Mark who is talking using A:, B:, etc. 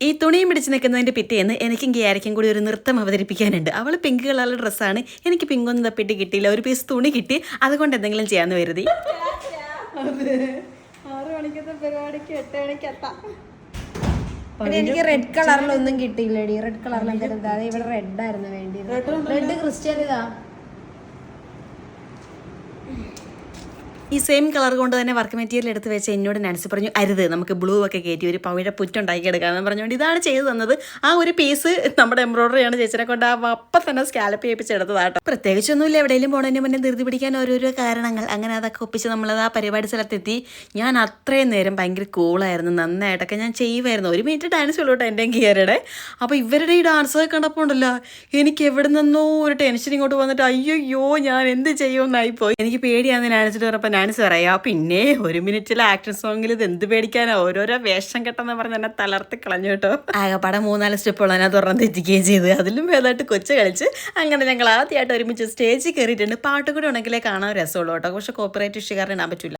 A: ഈ തുണിയും പിടിച്ച് നിൽക്കുന്നതിൻ്റെ പിറ്റേന്ന് എനിക്കും ഗിയാരയ്ക്കും കൂടി ഒരു നൃത്തം അവതരിപ്പിക്കാനുണ്ട്. അവൾ പിങ്ക് കളറുള്ള ഡ്രസ്സാണ്, എനിക്ക് പിങ്കൊന്നും തപ്പിട്ട് കിട്ടിയില്ല. ഒരു പീസ് തുണി കിട്ടി, അതുകൊണ്ട് എന്തെങ്കിലും ചെയ്യാമെന്ന് കരുതി.
B: 6 മണിക്കത്തെ പരിപാടിക്ക് 8 മണിക്ക് എത്താം.
C: എനിക്ക് റെഡ് കളറിലൊന്നും കിട്ടിയില്ലടി. റെഡ് കളറിൽ എന്താ ഇവിടെ റെഡ് ആയിരുന്നു വേണ്ടി. റെഡ് ക്രിസ്ത്യൻ ഇതാ.
A: ഈ സെയിം കളർ കൊണ്ട് തന്നെ വർക്ക് മെറ്റീരിയൽ എടുത്ത് വെച്ച് എന്നോട് നാൻസി പറഞ്ഞു, അരുത്, നമുക്ക് ബ്ലൂ ഒക്കെ കയറ്റി ഒരു പവിഴ പുറ്റുണ്ടാക്കി എടുക്കാമെന്ന് പറഞ്ഞുകൊണ്ട് ഇതാണ് ചെയ്തു തന്നത്. ആ ഒരു പീസ് നമ്മുടെ എംബ്രോയിഡറിയാണ് ചേച്ചിനെ കൊണ്ട് അപ്പം തന്നെ സ്കാലപ്പ് ചെയ്യിപ്പിച്ചെടുത്തതാട്ടോ. പ്രത്യേകിച്ചൊന്നുമില്ല, എവിടെയെങ്കിലും പോണതിന് മുന്നേ ധൃതി പിടിക്കാൻ ഓരോരോ കാരണങ്ങൾ. അങ്ങനെ അതൊക്കെ ഒപ്പിച്ച് നമ്മളത് ആ പരിപാടി സ്ഥലത്തെത്തി. ഞാൻ അത്രയും നേരം ഭയങ്കര കൂളായിരുന്നു, നന്നായിട്ടൊക്കെ ഞാൻ ചെയ്യുമായിരുന്നു. 1 മിനിറ്റ് ഡാൻസ് ഉള്ളൂ കേട്ടോ എൻ്റെ ഗിയറുടെ. അപ്പോൾ ഇവരുടെ ഈ ഡാൻസൊക്കെ കണ്ടപ്പോൾ ഉണ്ടല്ലോ, എനിക്ക് എവിടെ നിന്നോ ഒരു ടെൻഷൻ ഇങ്ങോട്ട് വന്നിട്ട് അയ്യോ ഞാൻ എന്ത് ചെയ്യുമെന്നായിപ്പോയി. എനിക്ക് പേടിയാന്ന് ഡാൻസിട്ട് പറഞ്ഞപ്പോൾ ഡാൻസ് പറയാ, പിന്നെ 1 മിനിറ്റിലെ ആക്ഷൻ സോങ്ങിൽ ഇത് എന്ത് പേടിക്കാനോ, ഓരോരോ വേഷം കെട്ടെന്ന് പറഞ്ഞ് എന്നെ തളർത്തി കളഞ്ഞു കേട്ടോ. ആകെപ്പാടെ 3-4 സ്റ്റെപ്പുള്ള അതിനകത്ത് തുറന്ന് തെറ്റിക്കുകയും ചെയ്ത്. അതിലും ഭേദമായിട്ട് കൊച്ചു കളിച്ച് അങ്ങനെ ഞങ്ങൾ ആദ്യമായിട്ട് ഒരുമിച്ച് സ്റ്റേജിൽ കയറിയിട്ടുണ്ട്. പാട്ട് കൂടി ഉണ്ടെങ്കിലേ കാണാൻ രസമുള്ളൂ കേട്ടോ. പക്ഷെ കോപ്പറേറ്റ് ഇഷ്യൂ കാരണം ഇടാൻ പറ്റില്ല.